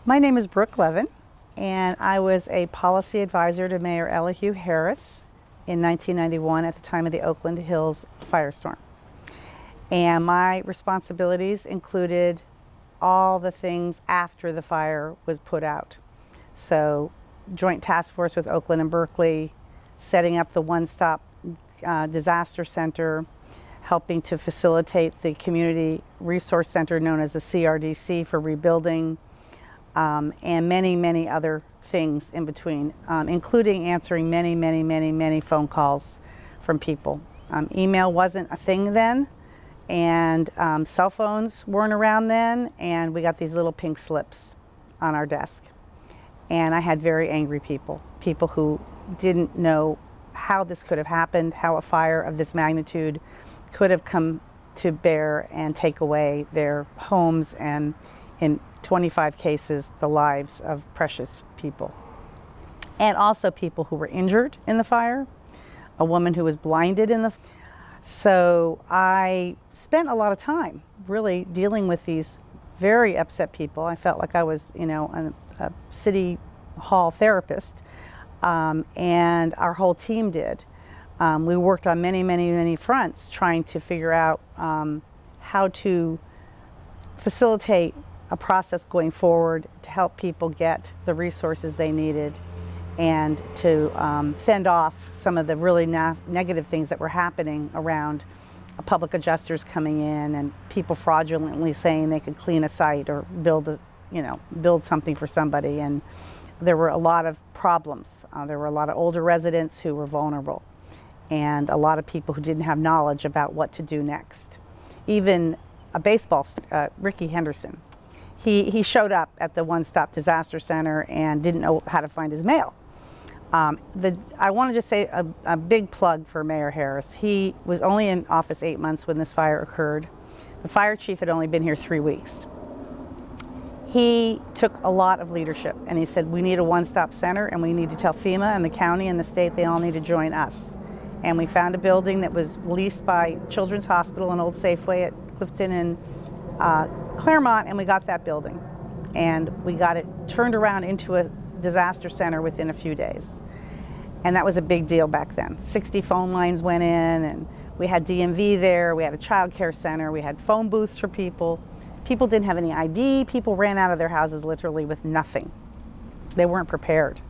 My name is Brooke Levin, and I was a policy advisor to Mayor Elihu Harris in 1991 at the time of the Oakland Hills firestorm. And my responsibilities included all the things after the fire was put out. So, joint task force with Oakland and Berkeley, setting up the one-stop disaster center, helping to facilitate the community resource center known as the CRDC for rebuilding, and many, many other things in between, including answering many phone calls from people. Email wasn't a thing then, and cell phones weren't around then, and we got these little pink slips on our desk. And I had very angry people who didn't know how this could have happened, how a fire of this magnitude could have come to bear and take away their homes and, in 25 cases, the lives of precious people. And also people who were injured in the fire, a woman who was blinded in the fire. So I spent a lot of time really dealing with these very upset people. I felt like I was, a city hall therapist, and our whole team did. We worked on many fronts trying to figure out how to facilitate a process going forward to help people get the resources they needed and to fend off some of the really negative things that were happening around public adjusters coming in and people fraudulently saying they could clean a site or build something for somebody. And there were a lot of problems. There were a lot of older residents who were vulnerable, and a lot of people who didn't have knowledge about what to do next. Even a baseball, Ricky Henderson, he showed up at the one-stop disaster center and didn't know how to find his mail. I want to just say a big plug for Mayor Harris. He was only in office 8 months when this fire occurred. The fire chief had only been here 3 weeks. He took a lot of leadership, and he said, we need a one-stop center, and we need to tell FEMA and the county and the state they all need to join us. And we found a building that was leased by Children's Hospital and Old Safeway at Clifton and Claremont, and we got that building. And we got it turned around into a disaster center within a few days. And that was a big deal back then. 60 phone lines went in, and we had DMV there, we had a child care center, we had phone booths for people. People didn't have any ID, people ran out of their houses literally with nothing. They weren't prepared.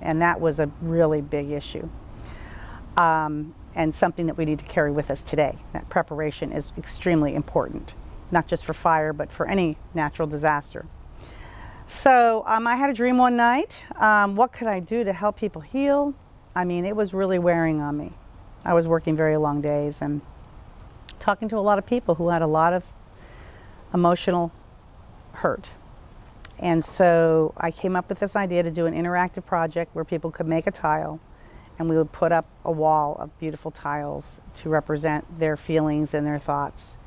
And that was a really big issue. And something that we need to carry with us today. That preparation is extremely important, not just for fire, but for any natural disaster. So I had a dream one night. What could I do to help people heal? I mean, it was really wearing on me. I was working very long days and talking to a lot of people who had a lot of emotional hurt. And so I came up with this idea to do an interactive project where people could make a tile, and we would put up a wall of beautiful tiles to represent their feelings and their thoughts.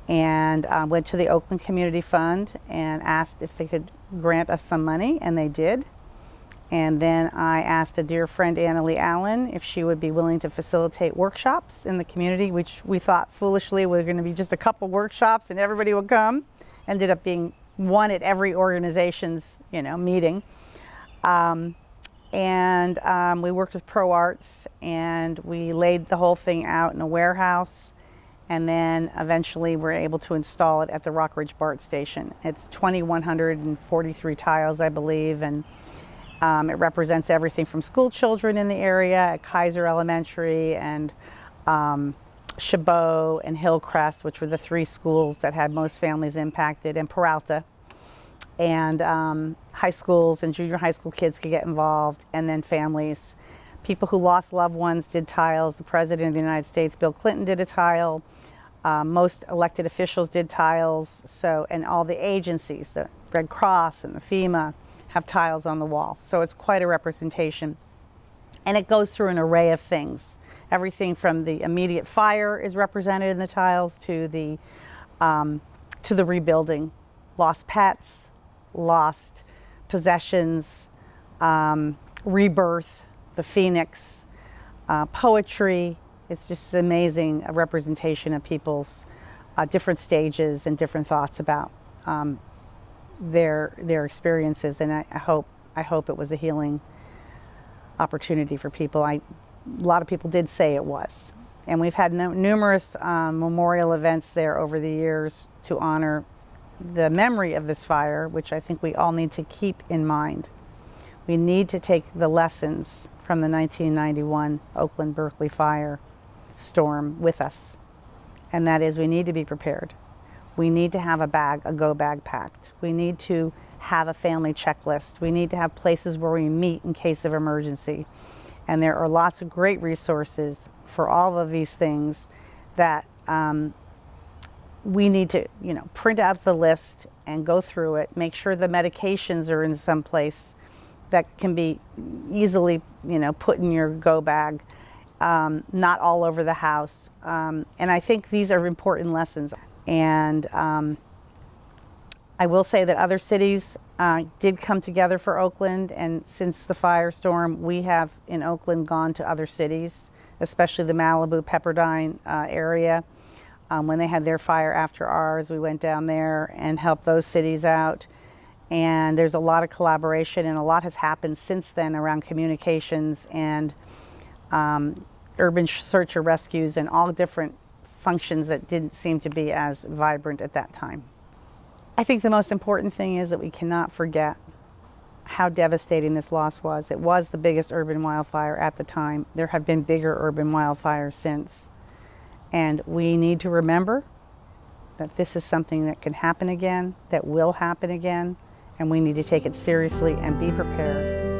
And went to the Oakland Community Fund and asked if they could grant us some money, and they did. And then I asked a dear friend, Annalee Allen, if she would be willing to facilitate workshops in the community, which we thought foolishly were going to be just a couple workshops and everybody would come. Ended up being one at every organization's meeting. We worked with Pro Arts, and we laid the whole thing out in a warehouse, and then eventually we're able to install it at the Rockridge BART station. It's 2,143 tiles, I believe, and it represents everything from school children in the area at Kaiser Elementary and Chabot and Hillcrest, which were the 3 schools that had most families impacted, and Peralta. And high schools and junior high school kids could get involved, and then families. People who lost loved ones did tiles. The President of the United States, Bill Clinton, did a tile. Most elected officials did tiles. So, and all the agencies, the Red Cross and the FEMA, have tiles on the wall. So it's quite a representation. And it goes through an array of things. Everything from the immediate fire is represented in the tiles to the rebuilding. Lost pets, lost possessions, rebirth, the phoenix, poetry. It's just amazing, a representation of people's different stages and different thoughts about their experiences, and I hope it was a healing opportunity for people. A lot of people did say it was, and we've had numerous memorial events there over the years to honor the memory of this fire, which I think we all need to keep in mind. We need to take the lessons from the 1991 Oakland Berkeley fire storm with us, and that is we need to be prepared. We need to have a go bag packed. We need to have a family checklist. We need to have places where we meet in case of emergency. And there are lots of great resources for all of these things that we need to, print out the list and go through it. Make sure the medications are in some place that can be easily, put in your go bag, not all over the house. And I think these are important lessons. And I will say that other cities did come together for Oakland, and since the firestorm, we have in Oakland gone to other cities, especially the Malibu, Pepperdine area. When they had their fire after ours, we went down there and helped those cities out. And there's a lot of collaboration, and a lot has happened since then around communications and urban search and rescues and all different functions that didn't seem to be as vibrant at that time. I think the most important thing is that we cannot forget how devastating this loss was. It was the biggest urban wildfire at the time. There have been bigger urban wildfires since. And we need to remember that this is something that can happen again, that will happen again, and we need to take it seriously and be prepared.